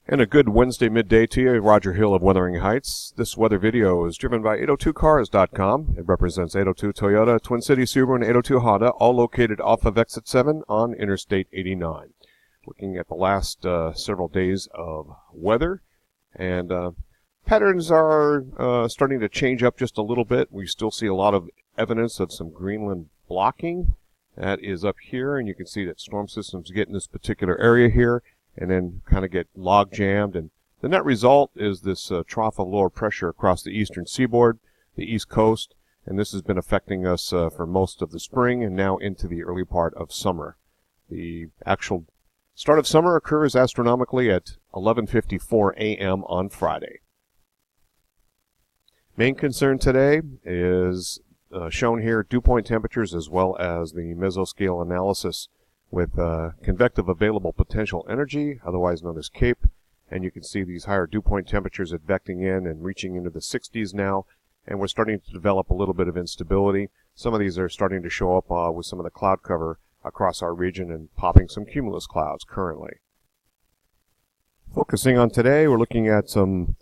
And a good Wednesday midday to you, Roger Hill of Wuthering Heights. This weather video is driven by 802cars.com. It represents 802 Toyota, Twin City Subaru, and 802 Honda, all located off of Exit 7 on Interstate 89. Looking at the last several days of weather, and patterns are starting to change up just a little bit. We still see a lot of evidence of some Greenland blocking. That is up here, and you can see that storm systems get in this particular area here, and then kind of get log jammed. And the net result is this trough of lower pressure across the eastern seaboard, the east coast, and this has been affecting us for most of the spring and now into the early part of summer. The actual start of summer occurs astronomically at 11:54 a.m. on Friday. Main concern today is shown here, dew point temperatures as well as the mesoscale analysis with convective available potential energy, otherwise known as CAPE. And you can see these higher dew point temperatures advecting in and reaching into the 60s now. And we're starting to develop a little bit of instability. Some of these are starting to show up with some of the cloud cover across our region and popping some cumulus clouds currently. Focusing on today, we're looking at some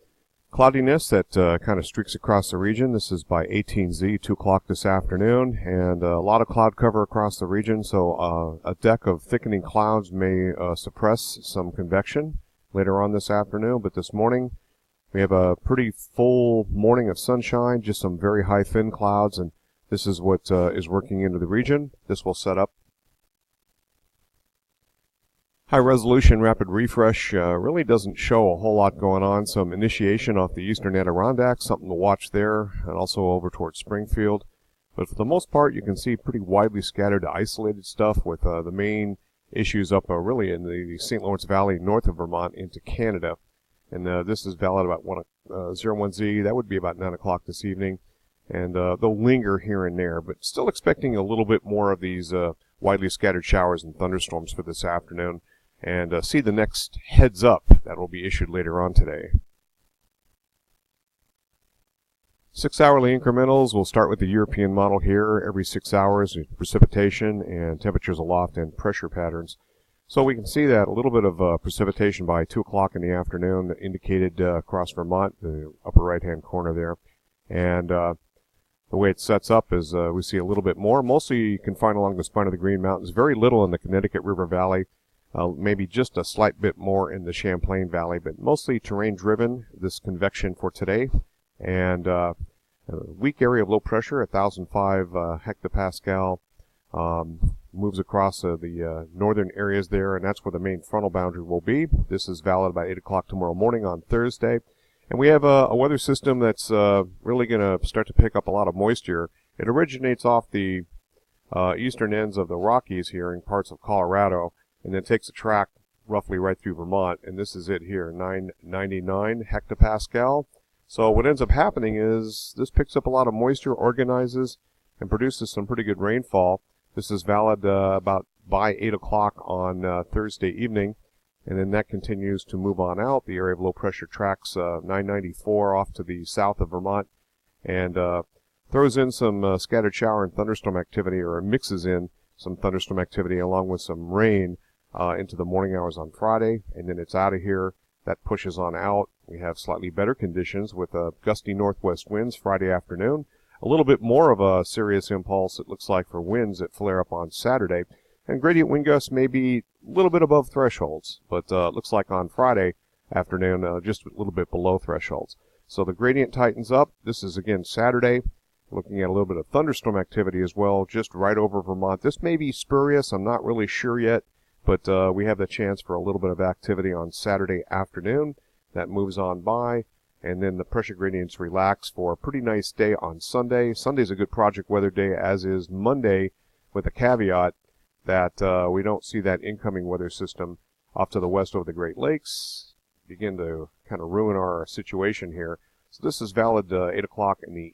cloudiness that kind of streaks across the region. This is by 18Z, 2 o'clock this afternoon, and a lot of cloud cover across the region, so a deck of thickening clouds may suppress some convection later on this afternoon, but this morning we have a pretty full morning of sunshine, just some very high thin clouds, and this is what is working into the region. This will set up high resolution rapid refresh. Really doesn't show a whole lot going on. Some initiation off the eastern Adirondacks, something to watch there, and also over towards Springfield. But for the most part, you can see pretty widely scattered isolated stuff with the main issues up really in the St. Lawrence Valley north of Vermont into Canada. And this is valid about 01Z. That would be about 9 o'clock this evening. And they'll linger here and there, but still expecting a little bit more of these widely scattered showers and thunderstorms for this afternoon. And see the next heads up that will be issued later on today. 6-hourly incrementals. We'll start with the European model here. Every 6 hours, precipitation and temperatures aloft and pressure patterns. So we can see that a little bit of precipitation by 2 o'clock in the afternoon indicated across Vermont, the upper right-hand corner there. And the way it sets up is we see a little bit more. Mostly you can find along the spine of the Green Mountains. Very little in the Connecticut River Valley. Maybe just a slight bit more in the Champlain Valley, but mostly terrain-driven, this convection for today. And a weak area of low pressure, 1,005 hectopascal, moves across the northern areas there, and that's where the main frontal boundary will be. This is valid by 8 o'clock tomorrow morning on Thursday. And we have a weather system that's really going to start to pick up a lot of moisture. It originates off the eastern ends of the Rockies here in parts of Colorado, and then takes a track roughly right through Vermont, and this is it here, 999 hectopascal. So what ends up happening is this picks up a lot of moisture, organizes, and produces some pretty good rainfall. This is valid about by 8 o'clock on Thursday evening, and then that continues to move on out. The area of low pressure tracks 994 off to the south of Vermont, and throws in some scattered shower and thunderstorm activity, or mixes in some thunderstorm activity along with some rain into the morning hours on Friday, and then it's out of here. That pushes on out. We have slightly better conditions with gusty northwest winds Friday afternoon. A little bit more of a serious impulse, it looks like, for winds that flare up on Saturday. And gradient wind gusts may be a little bit above thresholds, but it looks like on Friday afternoon just a little bit below thresholds. So the gradient tightens up. This is again Saturday. Looking at a little bit of thunderstorm activity as well, just right over Vermont. This may be spurious, I'm not really sure yet. But we have the chance for a little bit of activity on Saturday afternoon. That moves on by, and then the pressure gradients relax for a pretty nice day on Sunday. Sunday's a good project weather day, as is Monday, with a caveat that we don't see that incoming weather system off to the west over the Great Lakes begin to kind of ruin our situation here. So this is valid 8 o'clock in the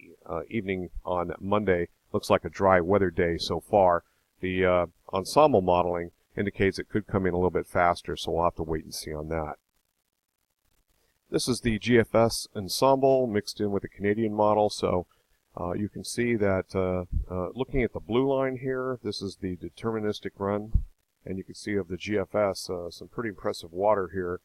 evening on Monday. Looks like a dry weather day so far. The ensemble modeling indicates it could come in a little bit faster, so we'll have to wait and see on that. This is the GFS ensemble mixed in with the Canadian model, so you can see that looking at the blue line here, this is the deterministic run, and you can see of the GFS some pretty impressive water here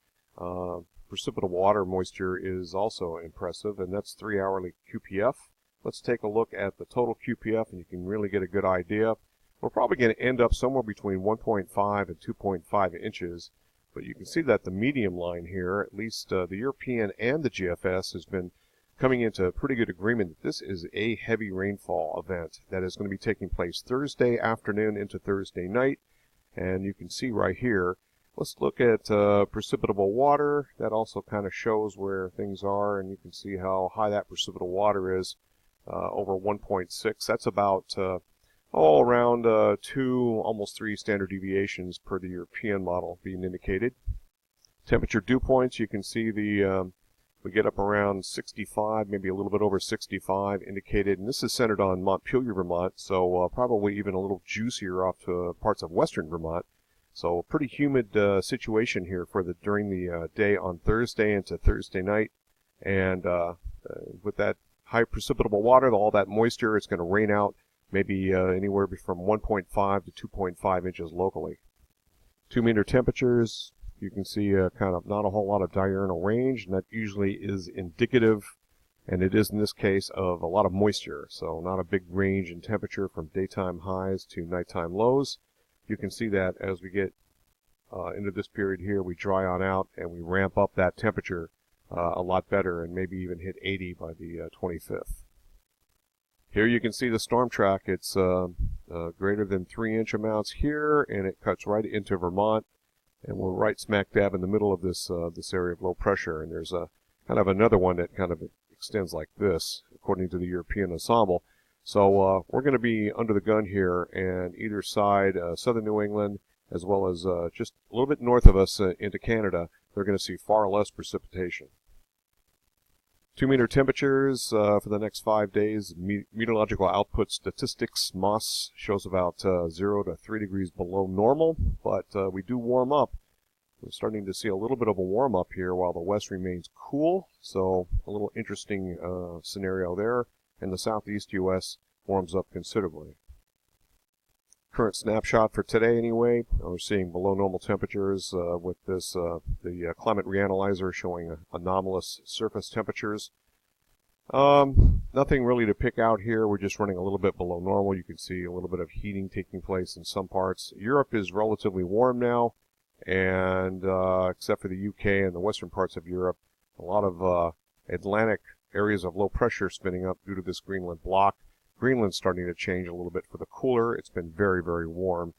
precipitable water moisture is also impressive, and that's 3-hourly QPF. Let's take a look at the total QPF, and you can really get a good idea. We're probably going to end up somewhere between 1.5 and 2.5 inches, but you can see that the medium line here, at least the European and the GFS, has been coming into pretty good agreement that this is a heavy rainfall event that is going to be taking place Thursday afternoon into Thursday night. And you can see right here, let's look at precipitable water. That also kind of shows where things are, and you can see how high that precipitable water is, over 1.6. That's about around 2, almost 3 standard deviations per the European model being indicated. Temperature dew points, you can see we get up around 65, maybe a little bit over 65 indicated, and this is centered on Montpelier, Vermont, so probably even a little juicier off to parts of western Vermont. So a pretty humid situation here for during the day on Thursday into Thursday night, and with that high precipitable water, all that moisture, it's going to rain out maybe anywhere from 1.5 to 2.5 inches locally. 2-meter temperatures. You can see kind of not a whole lot of diurnal range, and that usually is indicative, and it is in this case, of a lot of moisture. So not a big range in temperature from daytime highs to nighttime lows. You can see that as we get into this period here, we dry on out and we ramp up that temperature a lot better, and maybe even hit 80 by the 25th. Here you can see the storm track. It's greater than 3-inch amounts here, and it cuts right into Vermont. And we're right smack dab in the middle of this area of low pressure. And there's a kind of another one that kind of extends like this, according to the European ensemble. So we're going to be under the gun here, and either side, southern New England, as well as just a little bit north of us into Canada, they're going to see far less precipitation. 2-meter temperatures for the next 5 days. Meteorological output statistics, MOS, shows about 0 to 3 degrees below normal, but we do warm up. We're starting to see a little bit of a warm up here while the west remains cool, so a little interesting scenario there. And the southeast U.S. warms up considerably. Current snapshot for today anyway, we're seeing below normal temperatures with this the climate reanalyzer showing anomalous surface temperatures. Nothing really to pick out here. We're just running a little bit below normal. You can see a little bit of heating taking place in some parts. Europe is relatively warm now, and except for the UK and the western parts of Europe, a lot of Atlantic areas of low pressure spinning up due to this Greenland block. Greenland's starting to change a little bit for the cooler. It's been very, very warm.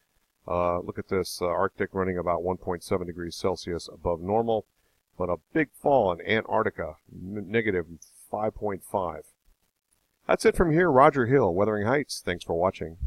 Look at this, Arctic running about 1.7 degrees Celsius above normal, but a big fall in Antarctica, negative 5.5. That's it from here, Roger Hill, Wuthering Heights. Thanks for watching.